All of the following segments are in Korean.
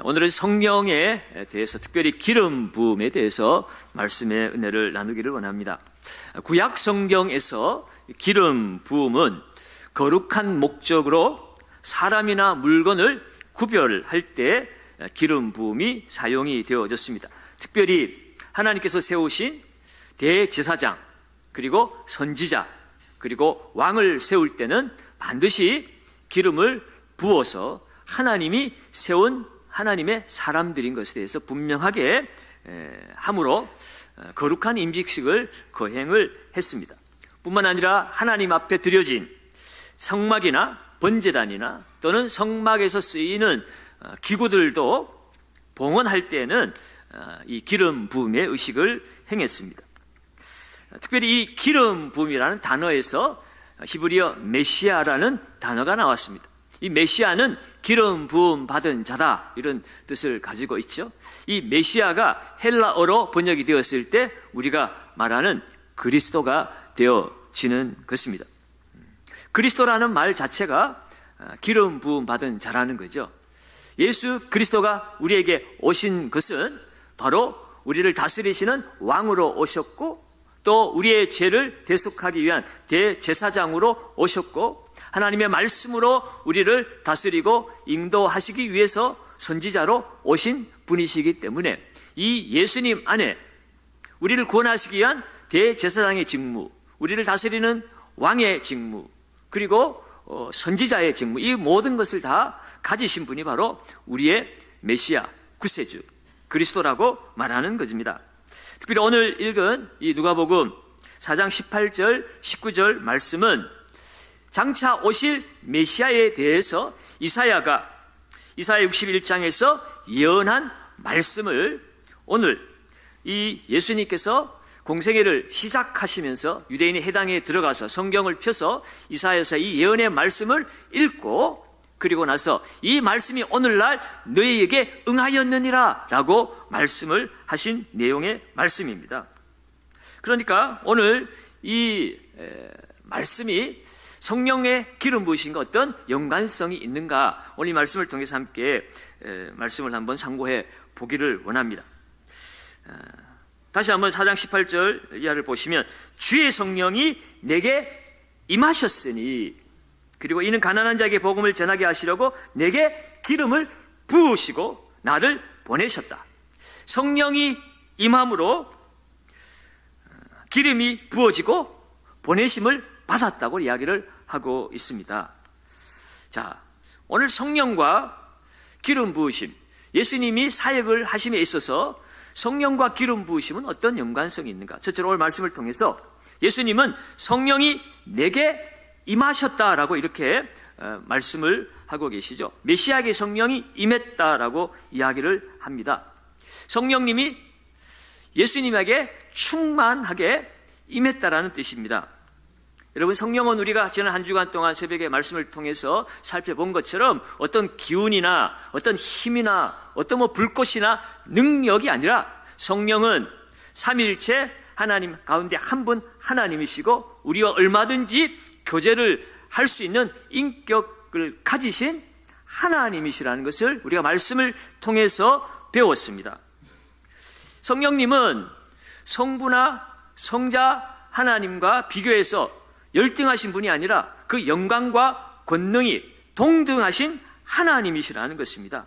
오늘은 성령에 대해서, 특별히 기름 부음에 대해서 말씀의 은혜를 나누기를 원합니다. 구약 성경에서 기름 부음은 거룩한 목적으로 사람이나 물건을 구별할 때 기름 부음이 사용이 되어졌습니다. 특별히 하나님께서 세우신 대제사장, 그리고 선지자, 그리고 왕을 세울 때는 반드시 기름을 부어서 하나님이 세운 하나님의 사람들인 것에 대해서 분명하게 함으로 거룩한 임직식을 거행을 했습니다. 뿐만 아니라 하나님 앞에 드려진 성막이나 번제단이나 또는 성막에서 쓰이는 기구들도 봉헌할 때에는 이 기름 부음의 의식을 행했습니다. 특별히 이 기름 부음이라는 단어에서 히브리어 메시아라는 단어가 나왔습니다. 이 메시아는 기름 부음 받은 자다, 이런 뜻을 가지고 있죠. 이 메시아가 헬라어로 번역이 되었을 때 우리가 말하는 그리스도가 되어지는 것입니다. 그리스도라는 말 자체가 기름 부음 받은 자라는 거죠. 예수 그리스도가 우리에게 오신 것은 바로 우리를 다스리시는 왕으로 오셨고, 또 우리의 죄를 대속하기 위한 대제사장으로 오셨고, 하나님의 말씀으로 우리를 다스리고 인도하시기 위해서 선지자로 오신 분이시기 때문에 이 예수님 안에 우리를 구원하시기 위한 대제사장의 직무, 우리를 다스리는 왕의 직무, 그리고 선지자의 직무, 이 모든 것을 다 가지신 분이 바로 우리의 메시아, 구세주, 그리스도라고 말하는 것입니다. 특별히 오늘 읽은 이 누가복음 4장 18절, 19절 말씀은 장차 오실 메시아에 대해서 이사야 61장에서 예언한 말씀을 오늘 이 예수님께서 공생애를 시작하시면서 유대인의 해당에 들어가서 성경을 펴서 이사야에서 이 예언의 말씀을 읽고, 그리고 나서 이 말씀이 오늘날 너희에게 응하였느니라 라고 말씀을 하신 내용의 말씀입니다. 그러니까 오늘 이 말씀이 성령의 기름 부으신과 어떤 연관성이 있는가, 오늘 이 말씀을 통해서 함께 말씀을 한번 상고해 보기를 원합니다. 다시 한번 4장 18절 이하를 보시면, 주의 성령이 내게 임하셨으니, 그리고 이는 가난한 자에게 복음을 전하게 하시려고 내게 기름을 부으시고 나를 보내셨다. 성령이 임함으로 기름이 부어지고 보내심을 받았다고 이야기를 하고 있습니다. 자, 오늘 성령과 기름 부으심, 예수님이 사역을 하심에 있어서 성령과 기름 부으심은 어떤 연관성이 있는가? 첫째로 오늘 말씀을 통해서 예수님은 성령이 내게 임하셨다라고 이렇게 말씀을 하고 계시죠. 메시아에게 성령이 임했다라고 이야기를 합니다. 성령님이 예수님에게 충만하게 임했다라는 뜻입니다. 여러분, 성령은 우리가 지난 한 주간 동안 새벽에 말씀을 통해서 살펴본 것처럼 어떤 기운이나 어떤 힘이나 어떤 불꽃이나 능력이 아니라, 성령은 삼위일체 하나님 가운데 한 분 하나님이시고 우리와 얼마든지 교제를 할 수 있는 인격을 가지신 하나님이시라는 것을 우리가 말씀을 통해서 배웠습니다. 성령님은 성부나 성자 하나님과 비교해서 열등하신 분이 아니라 그 영광과 권능이 동등하신 하나님이시라는 것입니다.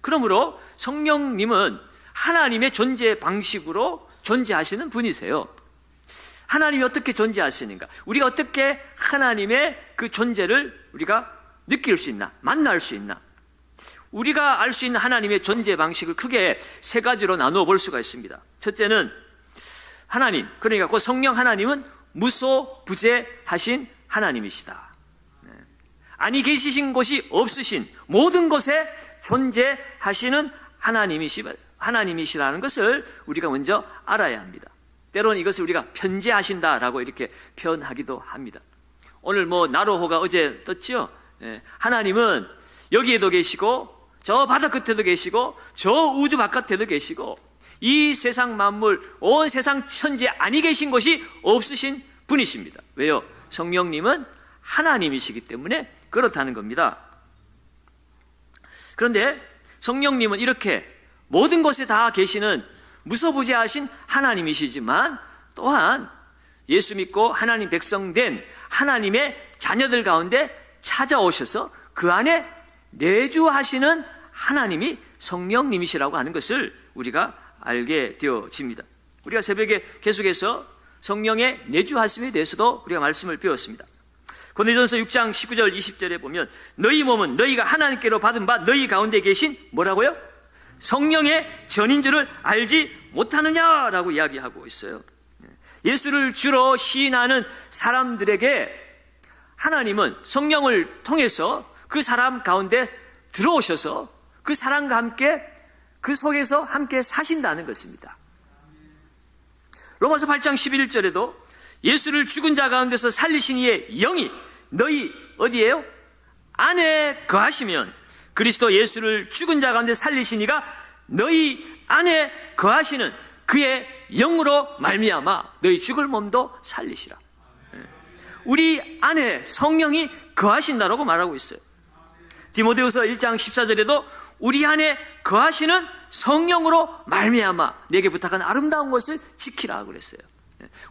그러므로 성령님은 하나님의 존재 방식으로 존재하시는 분이세요. 하나님이 어떻게 존재하시는가? 우리가 어떻게 하나님의 그 존재를 우리가 느낄 수 있나? 만날 수 있나? 우리가 알 수 있는 하나님의 존재 방식을 크게 세 가지로 나누어 볼 수가 있습니다. 첫째는 하나님, 그러니까 그 성령 하나님은 무소부재하신 하나님이시다. 아니 계시신 곳이 없으신 모든 곳에 존재하시는 하나님이시라는 것을 우리가 먼저 알아야 합니다. 때로는 이것을 우리가 편재하신다라고 이렇게 표현하기도 합니다. 오늘 나로호가 어제 떴죠. 하나님은 여기에도 계시고 저 바다 끝에도 계시고 저 우주 바깥에도 계시고 이 세상 만물, 온 세상 천지에 아니 계신 곳이 없으신 분이십니다. 왜요? 성령님은 하나님이시기 때문에 그렇다는 겁니다. 그런데 성령님은 이렇게 모든 곳에 다 계시는 무소부재하신 하나님이시지만 또한 예수 믿고 하나님 백성 된 하나님의 자녀들 가운데 찾아오셔서 그 안에 내주하시는 하나님이 성령님이시라고 하는 것을 우리가 알게 되어집니다. 우리가 새벽에 계속해서 성령의 내주하심에 대해서도 우리가 말씀을 배웠습니다. 고린도전서 6장 19절 20절에 보면 너희 몸은 너희가 하나님께로 받은 바 너희 가운데 계신 뭐라고요? 성령의 전인 줄을 알지 못하느냐라고 이야기하고 있어요. 예수를 주로 시인하는 사람들에게 하나님은 성령을 통해서 그 사람 가운데 들어오셔서 그 사람과 함께 그 속에서 함께 사신다는 것입니다. 로마서 8장 11절에도 예수를 죽은 자 가운데서 살리신 이의 영이 너희 어디에요? 안에 거하시면 그리스도 예수를 죽은 자 가운데 살리신 이가 너희 안에 거하시는 그의 영으로 말미암아 너희 죽을 몸도 살리시라. 우리 안에 성령이 거하신다라고 말하고 있어요. 디모데후서 1장 14절에도 우리 안에 거하시는 성령으로 말미암아 내게 부탁한 아름다운 것을 지키라 그랬어요.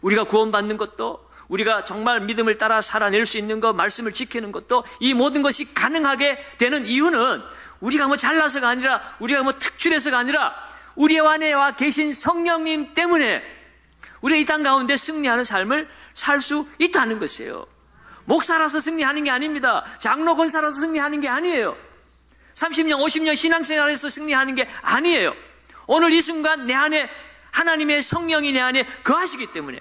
우리가 구원받는 것도, 우리가 정말 믿음을 따라 살아낼 수 있는 것, 말씀을 지키는 것도, 이 모든 것이 가능하게 되는 이유는 우리가 뭐 잘나서가 아니라, 우리가 뭐 특출해서가 아니라 우리 안에 와 계신 성령님 때문에 우리가 이 땅 가운데 승리하는 삶을 살 수 있다는 것이에요. 목사라서 승리하는 게 아닙니다. 장로 권사라서 승리하는 게 아니에요. 30년 50년 신앙생활에서 승리하는 게 아니에요. 오늘 이 순간 내 안에 하나님의 성령이 내 안에 거하시기 때문에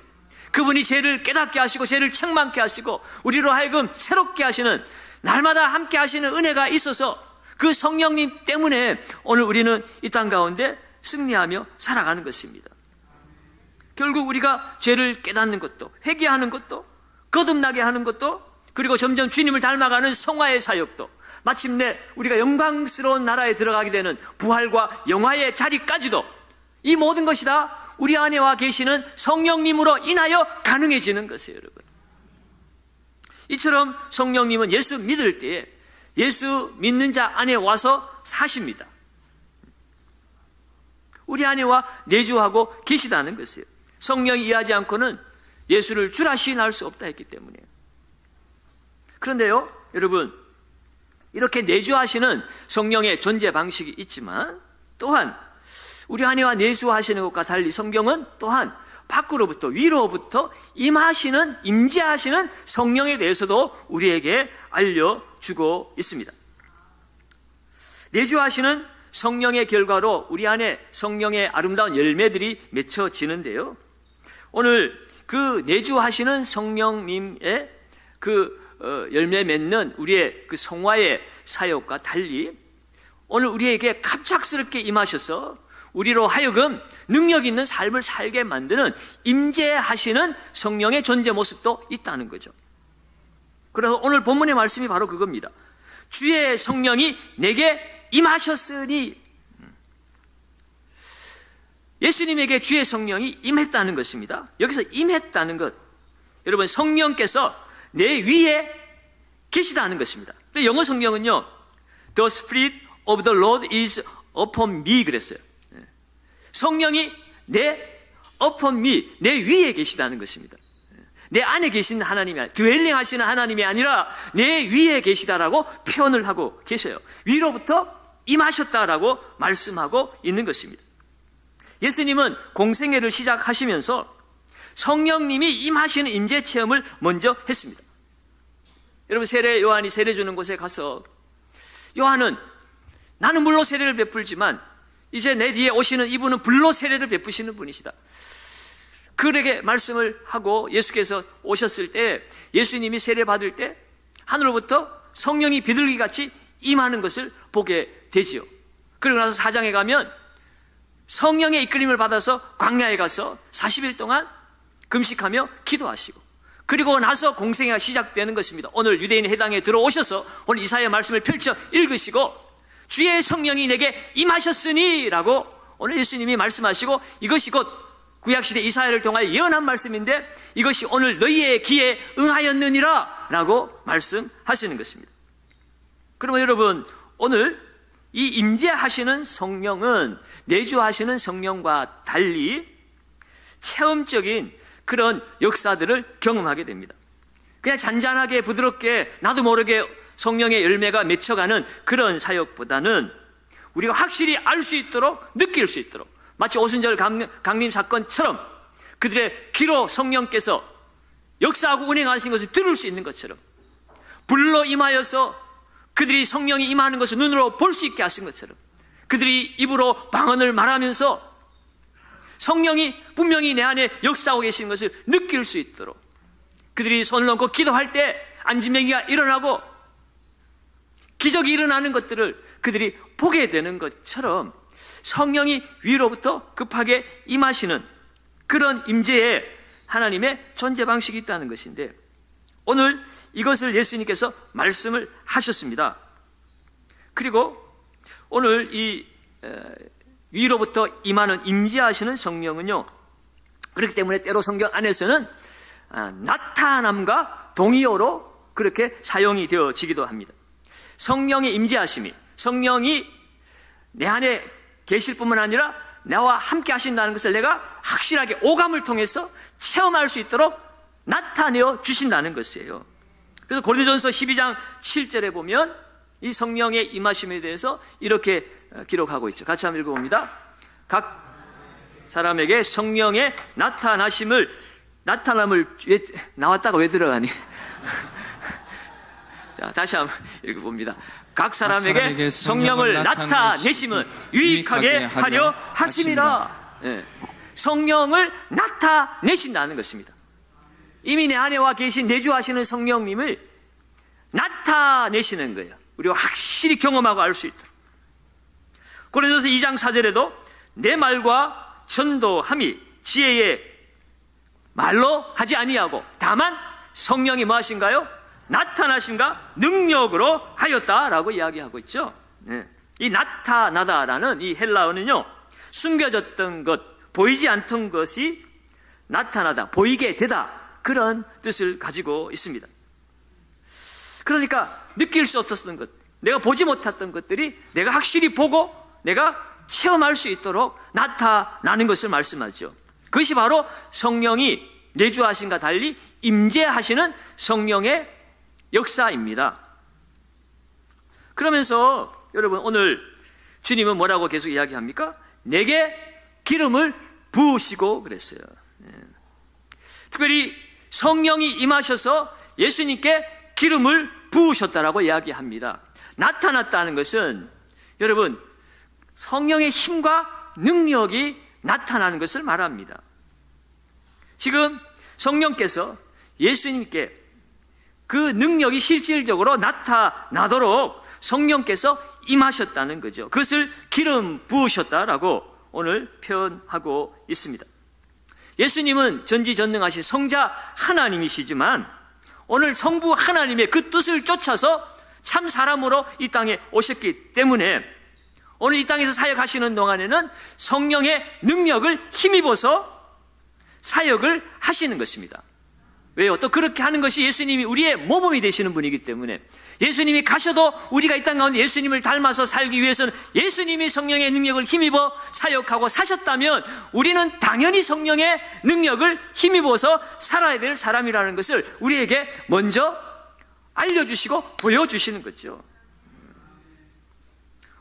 그분이 죄를 깨닫게 하시고 죄를 책망케 하시고 우리로 하여금 새롭게 하시는, 날마다 함께 하시는 은혜가 있어서 그 성령님 때문에 오늘 우리는 이 땅 가운데 승리하며 살아가는 것입니다. 결국 우리가 죄를 깨닫는 것도, 회개하는 것도, 거듭나게 하는 것도, 그리고 점점 주님을 닮아가는 성화의 사역도, 마침내 우리가 영광스러운 나라에 들어가게 되는 부활과 영화의 자리까지도, 이 모든 것이 다 우리 안에 와 계시는 성령님으로 인하여 가능해지는 것이에요, 여러분. 이처럼 성령님은 예수 믿을 때에 예수 믿는 자 안에 와서 사십니다. 우리 안에 와 내주하고 계시다는 것이에요. 성령이 이해하지 않고는 예수를 주라 시인할 수 없다 했기 때문에. 그런데요, 여러분, 이렇게 내주하시는 성령의 존재 방식이 있지만 또한 우리 안에와 내주하시는 것과 달리 성경은 또한 밖으로부터, 위로부터 임하시는, 임재하시는 성령에 대해서도 우리에게 알려주고 있습니다. 내주하시는 성령의 결과로 우리 안에 성령의 아름다운 열매들이 맺혀지는데요, 오늘 그 내주하시는 성령님의 그 열매 맺는 우리의 그 성화의 사역과 달리 오늘 우리에게 갑작스럽게 임하셔서 우리로 하여금 능력 있는 삶을 살게 만드는 임재하시는 성령의 존재 모습도 있다는 거죠. 그래서 오늘 본문의 말씀이 바로 그겁니다. 주의 성령이 내게 임하셨으니, 예수님에게 주의 성령이 임했다는 것입니다. 여기서 임했다는 것, 여러분, 성령께서 내 위에 계시다는 것입니다. 영어 성경은요, The Spirit of the Lord is upon me 그랬어요. 성령이 upon me, 내 위에 계시다는 것입니다. 내 안에 계신 하나님이 아니라, 드웰링 하시는 하나님이 아니라 내 위에 계시다라고 표현을 하고 계셔요. 위로부터 임하셨다라고 말씀하고 있는 것입니다. 예수님은 공생애를 시작하시면서 성령님이 임하시는 임재 체험을 먼저 했습니다. 여러분, 요한이 세례 주는 곳에 가서 요한은 나는 물로 세례를 베풀지만 이제 내 뒤에 오시는 이분은 불로 세례를 베푸시는 분이시다. 그에게 말씀을 하고 예수께서 오셨을 때, 예수님이 세례 받을 때 하늘로부터 성령이 비둘기같이 임하는 것을 보게 되지요. 그러고 나서 4장에 가면 성령의 이끌림을 받아서 광야에 가서 40일 동안 금식하며 기도하시고, 그리고 나서 공생애가 시작되는 것입니다. 오늘 유대인 회당에 들어오셔서 오늘 이사야 말씀을 펼쳐 읽으시고 주의 성령이 내게 임하셨으니 라고 오늘 예수님이 말씀하시고, 이것이 곧 구약시대 이사야를 통하여 예언한 말씀인데 이것이 오늘 너희의 귀에 응하였느니라 라고 말씀하시는 것입니다. 그러면 여러분, 오늘 이 임재하시는 성령은 내주하시는 성령과 달리 체험적인 그런 역사들을 경험하게 됩니다. 그냥 잔잔하게 부드럽게 나도 모르게 성령의 열매가 맺혀가는 그런 사역보다는 우리가 확실히 알 수 있도록, 느낄 수 있도록, 마치 오순절 강림 사건처럼 그들의 귀로 성령께서 역사하고 운행하신 것을 들을 수 있는 것처럼, 불로 임하여서 그들이 성령이 임하는 것을 눈으로 볼 수 있게 하신 것처럼, 그들이 입으로 방언을 말하면서 성령이 분명히 내 안에 역사하고 계시는 것을 느낄 수 있도록, 그들이 손을 얹고 기도할 때 안진뱅이가 일어나고 기적이 일어나는 것들을 그들이 보게 되는 것처럼 성령이 위로부터 급하게 임하시는 그런 임재에 하나님의 존재 방식이 있다는 것인데, 오늘 이것을 예수님께서 말씀을 하셨습니다. 그리고 오늘 이 위로부터 임하는 임재하시는 성령은요, 그렇기 때문에 때로 성경 안에서는 나타남과 동의어로 그렇게 사용이 되어지기도 합니다. 성령의 임재하심이, 성령이 내 안에 계실 뿐만 아니라 나와 함께 하신다는 것을 내가 확실하게 오감을 통해서 체험할 수 있도록 나타내어 주신다는 것이에요. 그래서 고린도전서 12장 7절에 보면 이 성령의 임하심에 대해서 이렇게 기록하고 있죠. 같이 한번 읽어봅니다. 각 사람에게 성령의 나타남을 나왔다가 왜 들어가니? 자, 다시 한번 읽어봅니다. 각 사람에게 성령을 나타내심은 유익하게 하려 하심이라. 네. 성령을 나타내신다는 것입니다. 이미 내 안에 와 계신 내주하시는 성령님을 나타내시는 거예요. 우리가 확실히 경험하고 알 수 있도록. 고린도서 2장 4절에도 내 말과 전도함이 지혜의 말로 하지 아니하고 다만 성령이 뭐 하신가요? 나타나심과 능력으로 하였다라고 이야기하고 있죠. 네. 이 나타나다라는 이 헬라어는요, 숨겨졌던 것, 보이지 않던 것이 나타나다, 보이게 되다, 그런 뜻을 가지고 있습니다. 그러니까 느낄 수 없었던 것, 내가 보지 못했던 것들이 내가 확실히 보고 내가 체험할 수 있도록 나타나는 것을 말씀하죠. 그것이 바로 성령이 내주하심과 달리 임재하시는 성령의 역사입니다. 그러면서 여러분, 오늘 주님은 뭐라고 계속 이야기합니까? 내게 기름을 부으시고 그랬어요. 특별히 성령이 임하셔서 예수님께 기름을 부으셨다라고 이야기합니다. 나타났다는 것은 여러분, 성령의 힘과 능력이 나타나는 것을 말합니다. 지금 성령께서 예수님께 그 능력이 실질적으로 나타나도록 성령께서 임하셨다는 거죠. 그것을 기름 부으셨다라고 오늘 표현하고 있습니다. 예수님은 전지전능하신 성자 하나님이시지만 오늘 성부 하나님의 그 뜻을 쫓아서 참 사람으로 이 땅에 오셨기 때문에 오늘 이 땅에서 사역하시는 동안에는 성령의 능력을 힘입어서 사역을 하시는 것입니다. 왜요? 또 그렇게 하는 것이 예수님이 우리의 모범이 되시는 분이기 때문에, 예수님이 가셔도 우리가 이 땅 가운데 예수님을 닮아서 살기 위해서는 예수님이 성령의 능력을 힘입어 사역하고 사셨다면 우리는 당연히 성령의 능력을 힘입어서 살아야 될 사람이라는 것을 우리에게 먼저 알려주시고 보여주시는 거죠.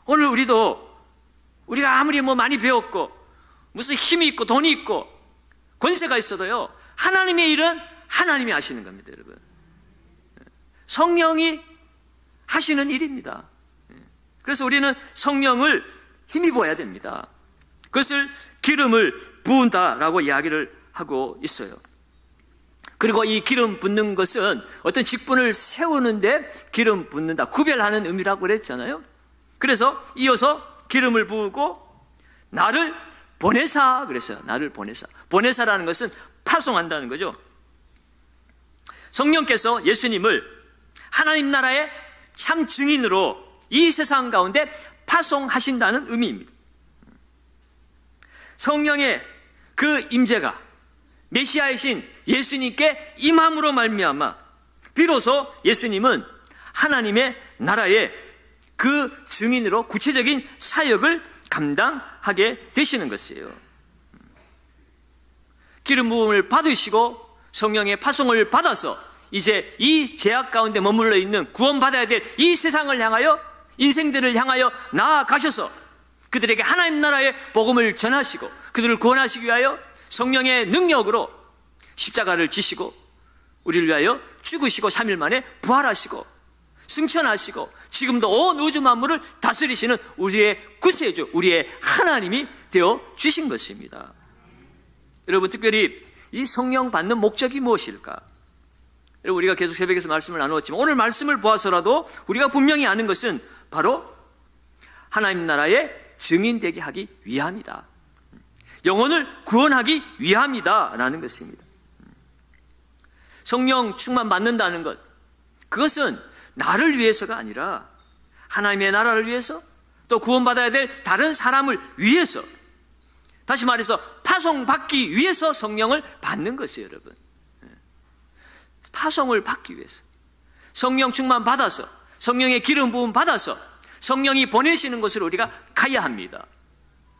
오늘 우리가 아무리 많이 배웠고 무슨 힘이 있고 돈이 있고 권세가 있어도요, 하나님의 일은 하나님이 하시는 겁니다, 여러분. 성령이 하시는 일입니다. 그래서 우리는 성령을 힘입어야 됩니다. 그것을 기름을 부은다라고 이야기를 하고 있어요. 그리고 이 기름 붓는 것은 어떤 직분을 세우는데 기름 붓는다, 구별하는 의미라고 그랬잖아요. 그래서 이어서 기름을 부으고 나를 보내사 그랬어요. 나를 보내사. 보내사라는 것은 파송한다는 거죠. 성령께서 예수님을 하나님 나라의 참 증인으로 이 세상 가운데 파송하신다는 의미입니다. 성령의 그 임재가 메시아이신 예수님께 임함으로 말미암아 비로소 예수님은 하나님의 나라의 그 증인으로 구체적인 사역을 감당하게 되시는 것이에요. 기름 부음을 받으시고 성령의 파송을 받아서 이제 이 죄악 가운데 머물러 있는 구원받아야 될 이 세상을 향하여, 인생들을 향하여 나아가셔서 그들에게 하나님 나라의 복음을 전하시고 그들을 구원하시기 위하여 성령의 능력으로 십자가를 지시고 우리를 위하여 죽으시고 3일 만에 부활하시고 승천하시고 지금도 온 우주 만물을 다스리시는 우리의 구세주, 우리의 하나님이 되어 주신 것입니다. 여러분, 특별히 이 성령 받는 목적이 무엇일까? 여러분, 우리가 계속 새벽에서 말씀을 나누었지만 오늘 말씀을 보아서라도 우리가 분명히 아는 것은 바로 하나님 나라의 증인되게 하기 위함이다. 영혼을 구원하기 위함이다 라는 것입니다. 성령 충만 받는다는 것, 그것은 나를 위해서가 아니라 하나님의 나라를 위해서, 또 구원받아야 될 다른 사람을 위해서, 다시 말해서 파송받기 위해서 성령을 받는 것이에요. 여러분, 파송을 받기 위해서 성령 충만 받아서, 성령의 기름 부음 받아서 성령이 보내시는 곳으로 우리가 가야 합니다.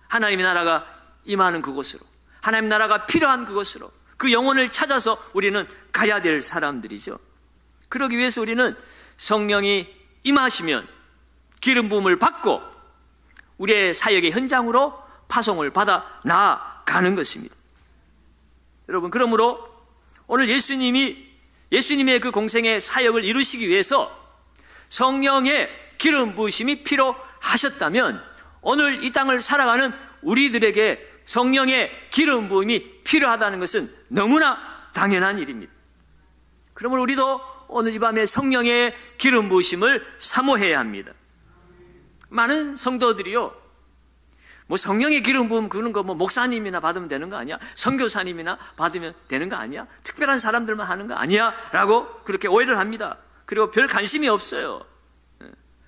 하나님의 나라가 임하는 그곳으로, 하나님 나라가 필요한 그곳으로, 그 영혼을 찾아서 우리는 가야 될 사람들이죠. 그러기 위해서 우리는 성령이 임하시면 기름 부음을 받고 우리의 사역의 현장으로 파송을 받아 나아가는 것입니다. 여러분, 그러므로 오늘 예수님의 그 공생의 사역을 이루시기 위해서 성령의 기름 부으심이 필요하셨다면 오늘 이 땅을 살아가는 우리들에게 성령의 기름 부음이 필요하다는 것은 너무나 당연한 일입니다. 그러므로 우리도 오늘 이 밤에 성령의 기름 부으심을 사모해야 합니다. 많은 성도들이요, 성령의 기름 부음 그런 거 목사님이나 받으면 되는 거 아니야? 선교사님이나 받으면 되는 거 아니야? 특별한 사람들만 하는 거 아니야? 라고 그렇게 오해를 합니다. 그리고 별 관심이 없어요.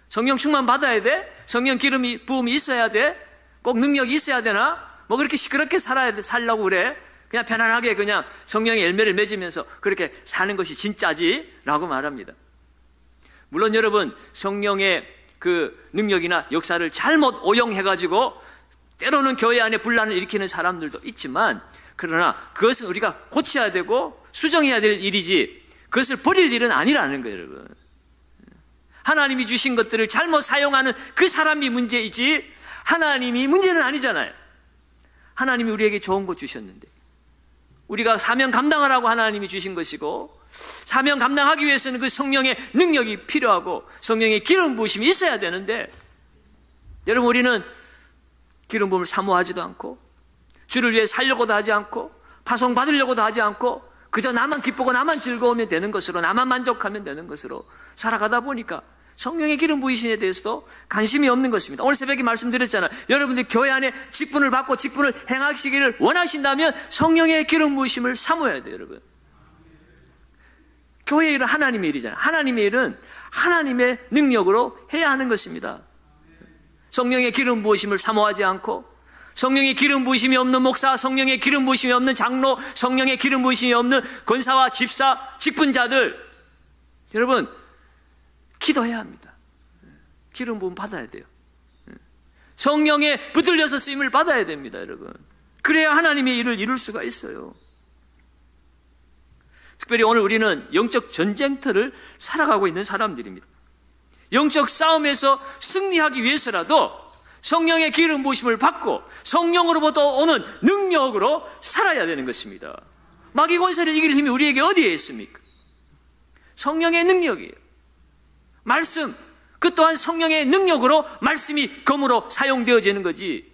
성령 충만 받아야 돼? 성령 기름이 부음이 있어야 돼? 꼭 능력이 있어야 되나? 그렇게 시끄럽게 살려고 그래? 그냥 편안하게 그냥 성령의 열매를 맺으면서 그렇게 사는 것이 진짜지? 라고 말합니다. 물론 여러분, 성령의 그 능력이나 역사를 잘못 오용해가지고 때로는 교회 안에 분란을 일으키는 사람들도 있지만, 그러나 그것은 우리가 고쳐야 되고 수정해야 될 일이지 그것을 버릴 일은 아니라는 거예요. 여러분, 하나님이 주신 것들을 잘못 사용하는 그 사람이 문제이지 하나님이 문제는 아니잖아요. 하나님이 우리에게 좋은 것 주셨는데 우리가 사명 감당하라고 하나님이 주신 것이고, 사명 감당하기 위해서는 그 성령의 능력이 필요하고 성령의 기름 부으심이 있어야 되는데, 여러분, 우리는 기름 부음을 사모하지도 않고 주를 위해 살려고도 하지 않고 파송 받으려고도 하지 않고 그저 나만 기쁘고 나만 즐거우면 되는 것으로, 나만 만족하면 되는 것으로 살아가다 보니까 성령의 기름 부으심에 대해서도 관심이 없는 것입니다. 오늘 새벽에 말씀드렸잖아요. 여러분들이 교회 안에 직분을 받고 직분을 행하시기를 원하신다면 성령의 기름 부으심을 사모해야 돼요. 여러분, 교회의 일은 하나님의 일이잖아요. 하나님의 일은 하나님의 능력으로 해야 하는 것입니다. 성령의 기름 부으심을 사모하지 않고 성령의 기름 부으심이 없는 목사, 성령의 기름 부으심이 없는 장로, 성령의 기름 부으심이 없는 권사와 집사, 직분자들, 여러분, 기도해야 합니다. 기름 부음 받아야 돼요. 성령에 붙들려서 쓰임을 받아야 됩니다. 여러분, 그래야 하나님의 일을 이룰 수가 있어요. 특별히 오늘 우리는 영적 전쟁터를 살아가고 있는 사람들입니다. 영적 싸움에서 승리하기 위해서라도 성령의 기름 부으심을 받고 성령으로부터 오는 능력으로 살아야 되는 것입니다. 마귀 권세를 이길 힘이 우리에게 어디에 있습니까? 성령의 능력이에요. 말씀, 그 또한 성령의 능력으로 말씀이 검으로 사용되어지는 거지.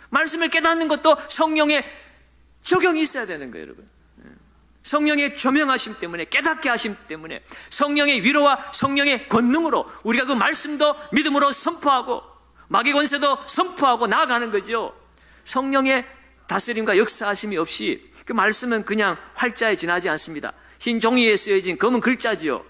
말씀을 깨닫는 것도 성령의 적용이 있어야 되는 거예요. 여러분, 성령의 조명하심 때문에, 깨닫게 하심 때문에, 성령의 위로와 성령의 권능으로 우리가 그 말씀도 믿음으로 선포하고 마귀 권세도 선포하고 나아가는 거죠. 성령의 다스림과 역사하심이 없이 그 말씀은 그냥 활자에 지나지 않습니다. 흰 종이에 쓰여진 검은 글자지요.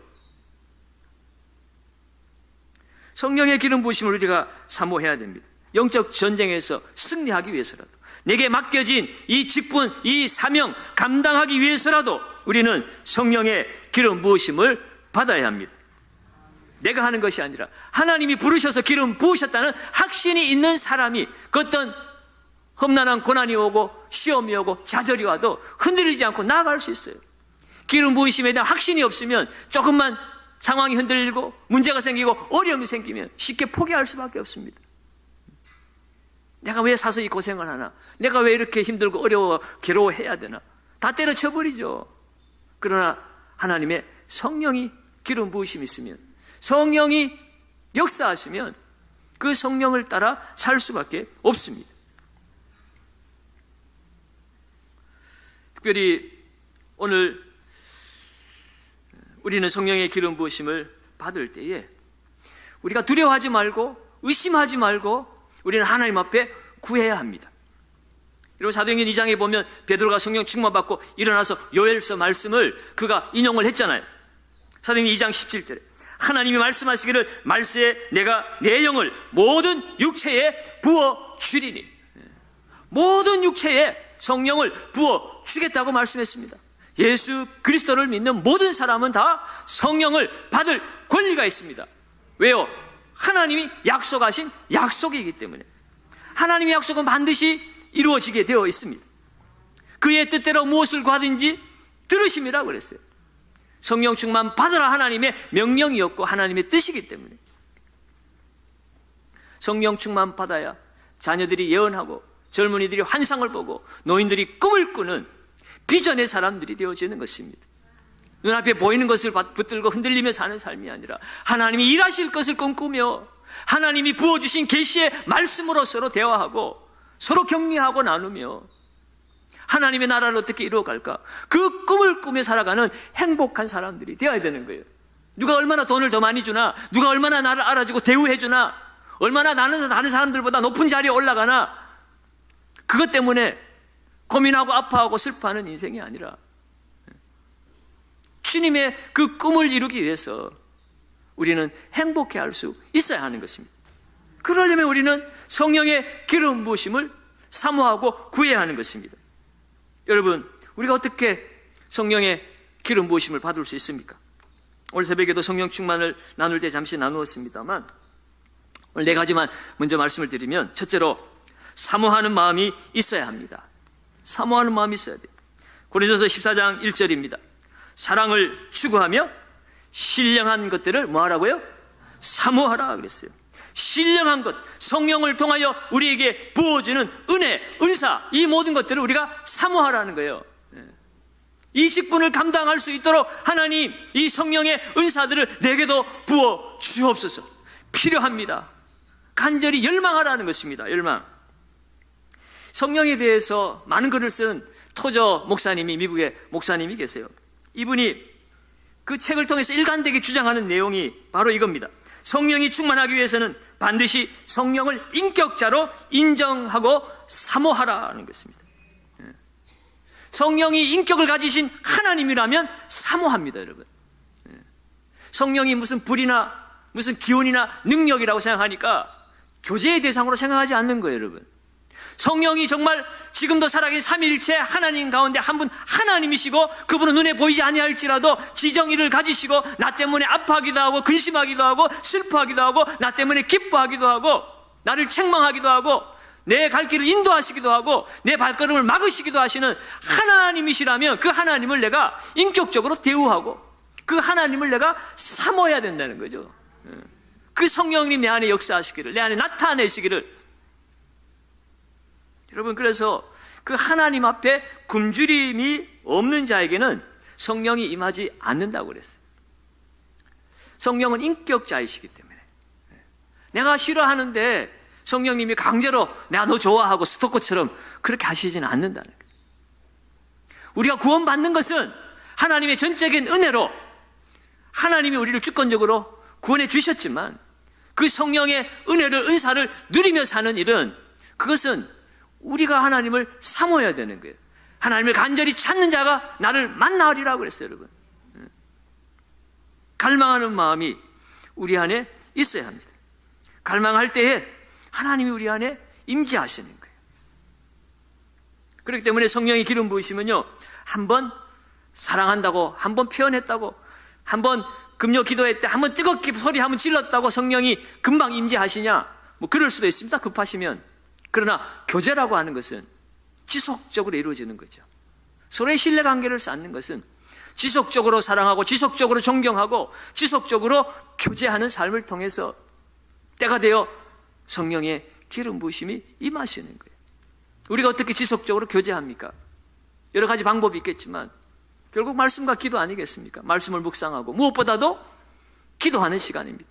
성령의 기름 부으심을 우리가 사모해야 됩니다. 영적 전쟁에서 승리하기 위해서라도, 내게 맡겨진 이 직분, 이 사명 감당하기 위해서라도 우리는 성령의 기름 부으심을 받아야 합니다. 내가 하는 것이 아니라 하나님이 부르셔서 기름 부으셨다는 확신이 있는 사람이 그 어떤 험난한 고난이 오고 시험이 오고 좌절이 와도 흔들리지 않고 나아갈 수 있어요. 기름 부으심에 대한 확신이 없으면 조금만 상황이 흔들리고 문제가 생기고 어려움이 생기면 쉽게 포기할 수밖에 없습니다. 내가 왜 사서 이 고생을 하나? 내가 왜 이렇게 힘들고 어려워 괴로워해야 되나? 다 때려쳐버리죠. 그러나 하나님의 성령이 기름 부으심이 있으면, 성령이 역사하시면 그 성령을 따라 살 수밖에 없습니다. 특별히 오늘 우리는 성령의 기름 부으심을 받을 때에 우리가 두려워하지 말고 의심하지 말고 우리는 하나님 앞에 구해야 합니다. 여러분, 사도행전 2장에 보면 베드로가 성령 충만받고 일어나서 요엘서 말씀을 그가 인용을 했잖아요. 사도행전 2장 17절에 하나님이 말씀하시기를 말세에 내가 내 영을 모든 육체에 부어 주리니, 모든 육체에 성령을 부어 주겠다고 말씀했습니다. 예수 그리스도를 믿는 모든 사람은 다 성령을 받을 권리가 있습니다. 왜요? 하나님이 약속하신 약속이기 때문에. 하나님의 약속은 반드시 이루어지게 되어 있습니다. 그의 뜻대로 무엇을 구하든지 들으심이라고 그랬어요. 성령 충만 받으라 하나님의 명령이었고 하나님의 뜻이기 때문에. 성령 충만 받아야 자녀들이 예언하고 젊은이들이 환상을 보고 노인들이 꿈을 꾸는 비전의 사람들이 되어지는 것입니다. 눈앞에 보이는 것을 붙들고 흔들리며 사는 삶이 아니라 하나님이 일하실 것을 꿈꾸며 하나님이 부어주신 계시의 말씀으로 서로 대화하고 서로 격려하고 나누며 하나님의 나라를 어떻게 이루어갈까, 그 꿈을 꾸며 살아가는 행복한 사람들이 되어야 되는 거예요. 누가 얼마나 돈을 더 많이 주나, 누가 얼마나 나를 알아주고 대우해 주나, 얼마나 나는 다른 사람들보다 높은 자리에 올라가나, 그것 때문에 고민하고 아파하고 슬퍼하는 인생이 아니라 주님의 그 꿈을 이루기 위해서 우리는 행복해할 수 있어야 하는 것입니다. 그러려면 우리는 성령의 기름 부으심을 사모하고 구해야 하는 것입니다. 여러분, 우리가 어떻게 성령의 기름 부으심을 받을 수 있습니까? 오늘 새벽에도 성령 충만을 나눌 때 잠시 나누었습니다만 오늘 네 가지만 먼저 말씀을 드리면, 첫째로 사모하는 마음이 있어야 합니다. 사모하는 마음이 있어야 돼요. 고린도서 14장 1절입니다. 사랑을 추구하며 신령한 것들을 뭐하라고요? 사모하라 그랬어요. 신령한 것, 성령을 통하여 우리에게 부어주는 은혜, 은사, 이 모든 것들을 우리가 사모하라는 거예요. 이 직분을 감당할 수 있도록 하나님, 이 성령의 은사들을 내게도 부어 주옵소서. 필요합니다. 간절히 열망하라는 것입니다. 열망. 성령에 대해서 많은 글을 쓴 토저 목사님이, 미국의 목사님이 계세요. 이분이 그 책을 통해서 일관되게 주장하는 내용이 바로 이겁니다. 성령이 충만하기 위해서는 반드시 성령을 인격자로 인정하고 사모하라는 것입니다. 성령이 인격을 가지신 하나님이라면 사모합니다, 여러분. 성령이 무슨 불이나 무슨 기운이나 능력이라고 생각하니까 교제의 대상으로 생각하지 않는 거예요, 여러분. 성령이 정말 지금도 살아계신 삼위일체 하나님 가운데 한 분 하나님이시고, 그분은 눈에 보이지 아니할지라도 지정의를 가지시고 나 때문에 아파하기도 하고 근심하기도 하고 슬퍼하기도 하고 나 때문에 기뻐하기도 하고 나를 책망하기도 하고 내 갈 길을 인도하시기도 하고 내 발걸음을 막으시기도 하시는 하나님이시라면 그 하나님을 내가 인격적으로 대우하고 그 하나님을 내가 사모해야 된다는 거죠. 그 성령님 내 안에 역사하시기를, 내 안에 나타내시기를. 여러분, 그래서 그 하나님 앞에 굶주림이 없는 자에게는 성령이 임하지 않는다고 그랬어요. 성령은 인격자이시기 때문에. 내가 싫어하는데 성령님이 강제로 내가 너 좋아하고 스토커처럼 그렇게 하시지는 않는다는 거예요. 우리가 구원받는 것은 하나님의 전적인 은혜로 하나님이 우리를 주권적으로 구원해 주셨지만 그 성령의 은혜를, 은사를 누리며 사는 일은, 그것은 우리가 하나님을 사모해야 되는 거예요. 하나님을 간절히 찾는 자가 나를 만나리라고 그랬어요, 여러분. 갈망하는 마음이 우리 안에 있어야 합니다. 갈망할 때에 하나님이 우리 안에 임재하시는 거예요. 그렇기 때문에 성령의 기름 부으시면요, 한번 사랑한다고, 한번 표현했다고, 한번 금요 기도회 때 한번 뜨겁게 소리 한번 질렀다고 성령이 금방 임재하시냐? 뭐 그럴 수도 있습니다. 급하시면. 그러나 교제라고 하는 것은 지속적으로 이루어지는 거죠. 서로의 신뢰관계를 쌓는 것은 지속적으로 사랑하고 지속적으로 존경하고 지속적으로 교제하는 삶을 통해서 때가 되어 성령의 기름 부으심이 임하시는 거예요. 우리가 어떻게 지속적으로 교제합니까? 여러 가지 방법이 있겠지만 결국 말씀과 기도 아니겠습니까? 말씀을 묵상하고 무엇보다도 기도하는 시간입니다.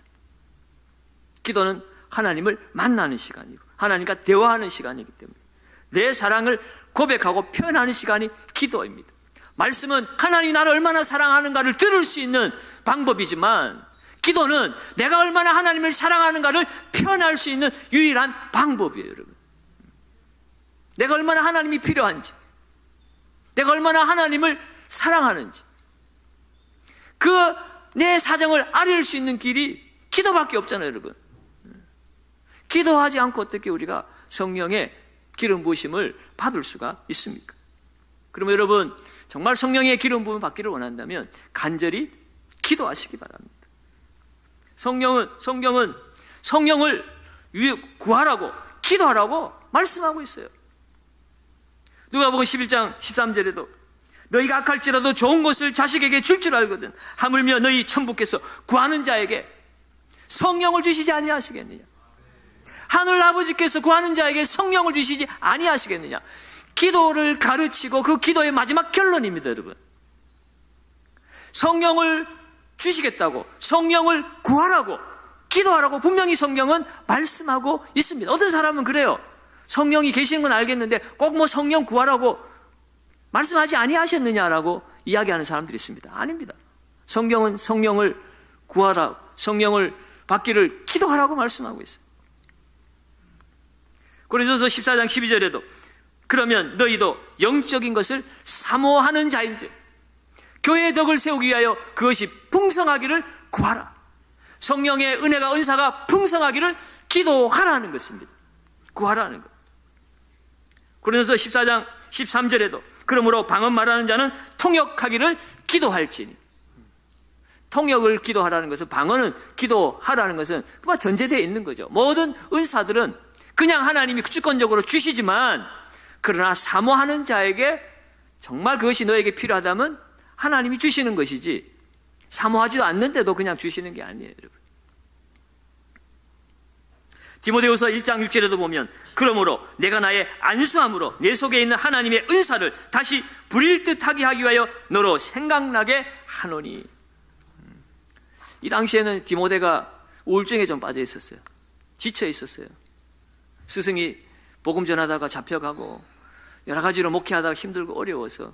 기도는 하나님을 만나는 시간이고 하나님과 대화하는 시간이기 때문에 내 사랑을 고백하고 표현하는 시간이 기도입니다. 말씀은 하나님이 나를 얼마나 사랑하는가를 들을 수 있는 방법이지만 기도는 내가 얼마나 하나님을 사랑하는가를 표현할 수 있는 유일한 방법이에요, 여러분. 내가 얼마나 하나님이 필요한지, 내가 얼마나 하나님을 사랑하는지, 그 내 사정을 알릴 수 있는 길이 기도밖에 없잖아요, 여러분. 기도하지 않고 어떻게 우리가 성령의 기름 부으심을 받을 수가 있습니까? 그러면 여러분, 정말 성령의 기름 부음 받기를 원한다면 간절히 기도하시기 바랍니다. 성경은 성령을 구하라고, 기도하라고 말씀하고 있어요. 누가복음 11장 13절에도 너희가 악할지라도 좋은 것을 자식에게 줄 줄 알거든 하물며 너희 천부께서 구하는 자에게 성령을 주시지 아니하시겠느냐? 하늘 아버지께서 구하는 자에게 성령을 주시지 아니하시겠느냐? 기도를 가르치고 그 기도의 마지막 결론입니다, 여러분. 성령을 주시겠다고, 성령을 구하라고, 기도하라고 분명히 성경은 말씀하고 있습니다. 어떤 사람은 그래요. 성령이 계시는 건 알겠는데 꼭 뭐 성령 구하라고 말씀하지 아니하셨느냐라고 이야기하는 사람들이 있습니다. 아닙니다. 성경은 성령을 구하라, 성령을 받기를 기도하라고 말씀하고 있어요. 고린도서 14장 12절에도 그러면 너희도 영적인 것을 사모하는 자인지 교회의 덕을 세우기 위하여 그것이 풍성하기를 구하라. 성령의 은혜가, 은사가 풍성하기를 기도하라는 것입니다. 구하라는 것. 고린도서 14장 13절에도 그러므로 방언 말하는 자는 통역하기를 기도할지니. 통역을 기도하라는 것은, 방언은 기도하라는 것은 전제되어 있는 거죠. 모든 은사들은 그냥 하나님이 주권적으로 주시지만 그러나 사모하는 자에게 정말 그것이 너에게 필요하다면 하나님이 주시는 것이지 사모하지도 않는데도 그냥 주시는 게 아니에요, 여러분. 디모데후서 1장 6절에도 보면 그러므로 내가 나의 안수함으로 내 속에 있는 하나님의 은사를 다시 부릴 듯하게 하기 위하여 너로 생각나게 하노니. 이 당시에는 디모데가 우울증에 좀 빠져 있었어요. 지쳐 있었어요. 스승이 복음 전하다가 잡혀가고 여러 가지로 목회하다가 힘들고 어려워서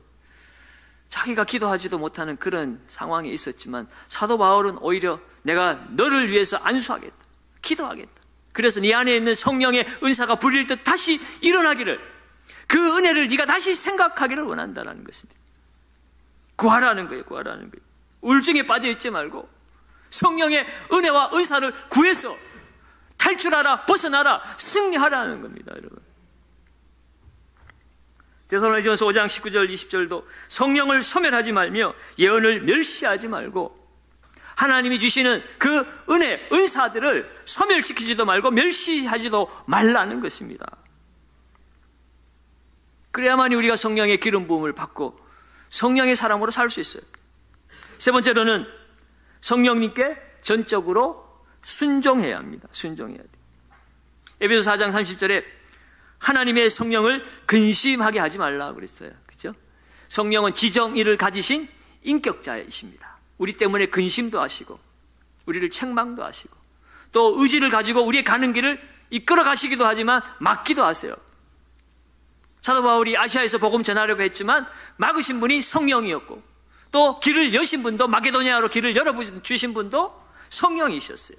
자기가 기도하지도 못하는 그런 상황에 있었지만 사도 바울은 오히려 내가 너를 위해서 안수하겠다, 기도하겠다. 그래서 네 안에 있는 성령의 은사가 부릴 듯 다시 일어나기를, 그 은혜를 네가 다시 생각하기를 원한다는 것입니다. 구하라는 거예요. 구하라는 거예요. 우울증에 빠져 있지 말고 성령의 은혜와 은사를 구해서 탈출하라, 벗어나라, 승리하라는 겁니다, 여러분. 데살로니가전서 5장 19절 20절도 성령을 소멸하지 말며 예언을 멸시하지 말고 하나님이 주시는 그 은혜, 은사들을 소멸시키지도 말고 멸시하지도 말라는 것입니다. 그래야만이 우리가 성령의 기름 부음을 받고 성령의 사람으로 살 수 있어요. 세 번째로는 성령님께 전적으로 순종해야 합니다. 순종해야 돼요. 에베소 4장 30절에 하나님의 성령을 근심하게 하지 말라고 그랬어요. 그렇죠? 성령은 지정의를 가지신 인격자이십니다. 우리 때문에 근심도 하시고 우리를 책망도 하시고 또 의지를 가지고 우리의 가는 길을 이끌어 가시기도 하지만 막기도 하세요. 사도 바울이 아시아에서 복음 전하려고 했지만 막으신 분이 성령이었고 또 길을 여신 분도, 마게도니아로 길을 열어주신 분도 성령이셨어요.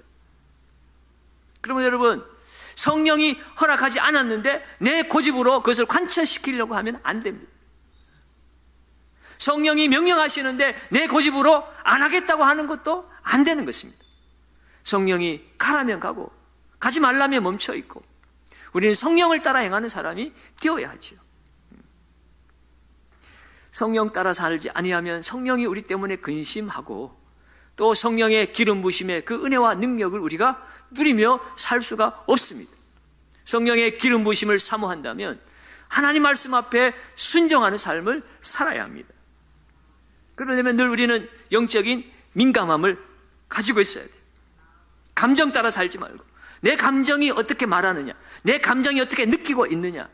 그러면 여러분, 성령이 허락하지 않았는데 내 고집으로 그것을 관철시키려고 하면 안 됩니다. 성령이 명령하시는데 내 고집으로 안 하겠다고 하는 것도 안 되는 것입니다. 성령이 가라면 가고 가지 말라면 멈춰 있고 우리는 성령을 따라 행하는 사람이 되어야 하지요. 성령 따라 살지 아니하면 성령이 우리 때문에 근심하고 또 성령의 기름 부으심의 그 은혜와 능력을 우리가 누리며 살 수가 없습니다. 성령의 기름 부으심을 사모한다면 하나님 말씀 앞에 순종하는 삶을 살아야 합니다. 그러려면 늘 우리는 영적인 민감함을 가지고 있어야 돼요. 감정 따라 살지 말고 내 감정이 어떻게 말하느냐, 내 감정이 어떻게 느끼고 있느냐,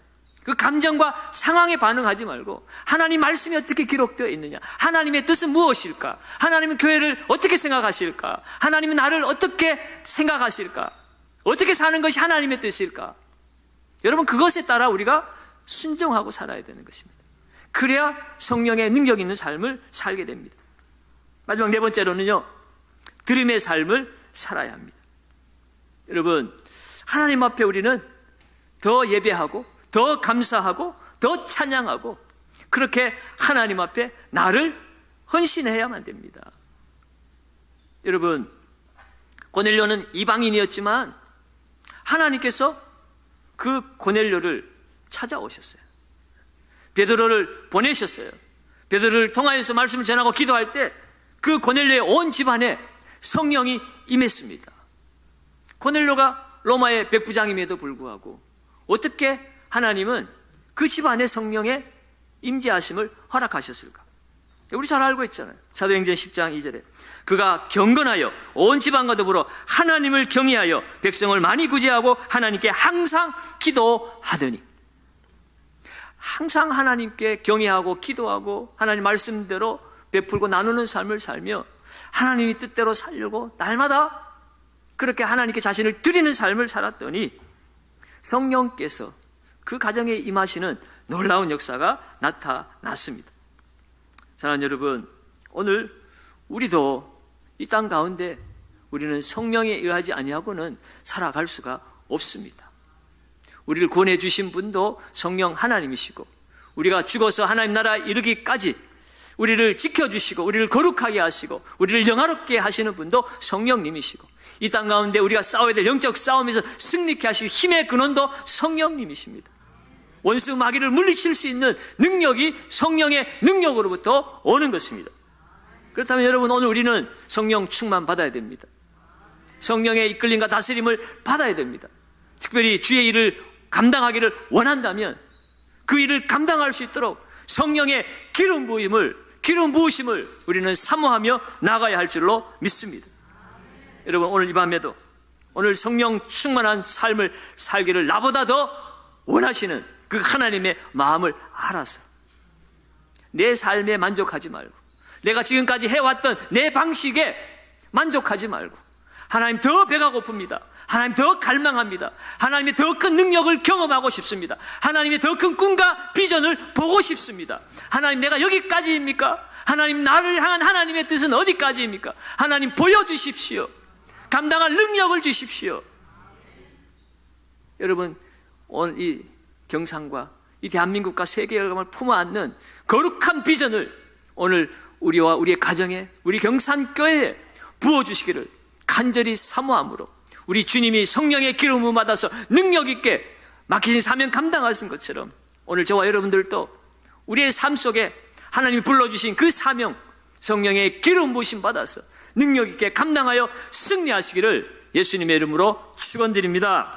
그 감정과 상황에 반응하지 말고 하나님 말씀이 어떻게 기록되어 있느냐, 하나님의 뜻은 무엇일까, 하나님은 교회를 어떻게 생각하실까, 하나님은 나를 어떻게 생각하실까, 어떻게 사는 것이 하나님의 뜻일까. 여러분, 그것에 따라 우리가 순종하고 살아야 되는 것입니다. 그래야 성령의 능력 있는 삶을 살게 됩니다. 마지막 네 번째로는요, 들음의 삶을 살아야 합니다. 여러분, 하나님 앞에 우리는 더 예배하고 더 감사하고 더 찬양하고 그렇게 하나님 앞에 나를 헌신해야만 됩니다. 여러분, 고넬료는 이방인이었지만 하나님께서 그 고넬료를 찾아오셨어요. 베드로를 보내셨어요. 베드로를 통하여서 말씀을 전하고 기도할 때 그 고넬료의 온 집안에 성령이 임했습니다. 고넬료가 로마의 백부장임에도 불구하고 어떻게 하나님은 그 집안에 성령의 임재하심을 허락하셨을까? 우리 잘 알고 있잖아요. 사도행전 10장 2절에 그가 경건하여 온 집안과 더불어 하나님을 경외하여 백성을 많이 구제하고 하나님께 항상 기도하더니, 항상 하나님께 경외하고 기도하고 하나님 말씀대로 베풀고 나누는 삶을 살며 하나님이 뜻대로 살려고 날마다 그렇게 하나님께 자신을 드리는 삶을 살았더니 성령께서 그 가정에 임하시는 놀라운 역사가 나타났습니다. 사랑하는 여러분, 오늘 우리도 이 땅 가운데 우리는 성령에 의하지 아니하고는 살아갈 수가 없습니다. 우리를 구원해 주신 분도 성령 하나님이시고, 우리가 죽어서 하나님 나라 이르기까지 우리를 지켜주시고 우리를 거룩하게 하시고 우리를 영화롭게 하시는 분도 성령님이시고, 이 땅 가운데 우리가 싸워야 될 영적 싸움에서 승리케 하실 힘의 근원도 성령님이십니다. 원수 마귀를 물리칠 수 있는 능력이 성령의 능력으로부터 오는 것입니다. 그렇다면 여러분, 오늘 우리는 성령 충만 받아야 됩니다. 성령의 이끌림과 다스림을 받아야 됩니다. 특별히 주의 일을 감당하기를 원한다면 그 일을 감당할 수 있도록 성령의 기름 부으심을 우리는 사모하며 나가야 할 줄로 믿습니다. 여러분, 오늘 이 밤에도 오늘 성령 충만한 삶을 살기를 나보다 더 원하시는 그 하나님의 마음을 알아서 내 삶에 만족하지 말고, 내가 지금까지 해왔던 내 방식에 만족하지 말고, 하나님 더 배가 고픕니다. 하나님 더 갈망합니다. 하나님의 더 큰 능력을 경험하고 싶습니다. 하나님의 더 큰 꿈과 비전을 보고 싶습니다. 하나님, 내가 여기까지입니까? 하나님, 나를 향한 하나님의 뜻은 어디까지입니까? 하나님, 보여주십시오. 감당할 능력을 주십시오. 여러분, 오늘 이 경상과 이 대한민국과 세계 열감을 품어안는 거룩한 비전을 오늘 우리와 우리의 가정에, 우리 경산교회에 부어주시기를 간절히 사모함으로, 우리 주님이 성령의 기름을 받아서 능력 있게 맡기신 사명 감당하신 것처럼 오늘 저와 여러분들도 우리의 삶 속에 하나님이 불러주신 그 사명, 성령의 기름 부으심 받아서 능력 있게 감당하여 승리하시기를 예수님의 이름으로 축원드립니다.